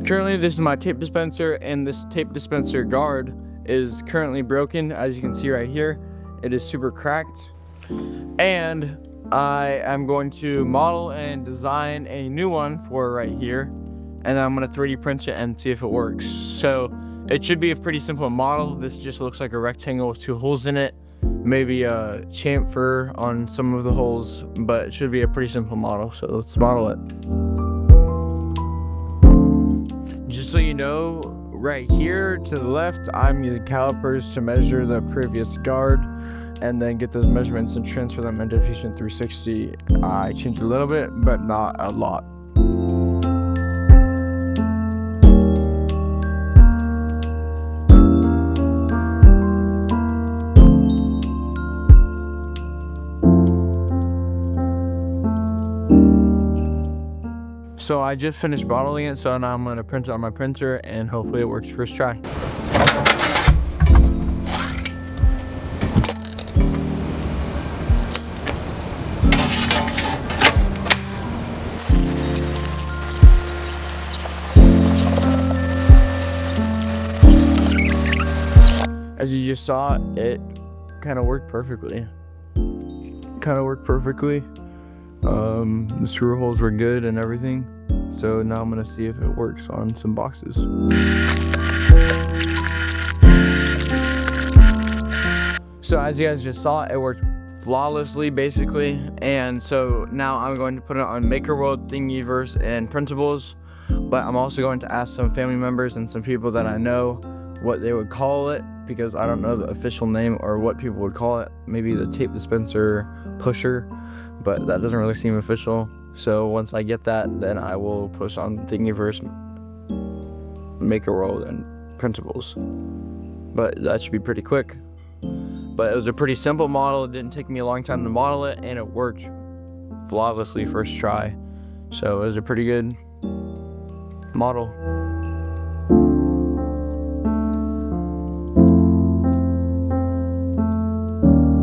Currently, this is my tape dispenser, and this tape dispenser guard is currently broken. As you can see right here, it is super cracked. And I am going to model and design a new one for right here, and I'm gonna 3D print it and see if it works. So it should be a pretty simple model. This just looks like a rectangle with 2 holes in it, maybe a chamfer on some of the holes, but it should be a pretty simple model. So let's model it. Just so you know, right here to the left, I'm using calipers to measure the previous guard and then get those measurements and transfer them into Fusion 360. I changed a little bit, but not a lot. So I just finished modeling it, so now I'm gonna print it on my printer and hopefully it works first try. As you just saw, it kind of worked perfectly. The screw holes were good and everything. So now I'm gonna see if it works on some boxes. So as you guys just saw, it worked flawlessly basically. And so now I'm going to put it on Maker World, Thingiverse, and Printables. But I'm also going to ask some family members and some people that I know what they would call it, because I don't know the official name or what people would call it. Maybe the tape dispenser pusher, but that doesn't really seem official. So once I get that, then I will post on Thingiverse, Maker World, and Printables. But that should be pretty quick. But it was a pretty simple model. It didn't take me a long time to model it, and it worked flawlessly first try. So it was a pretty good model.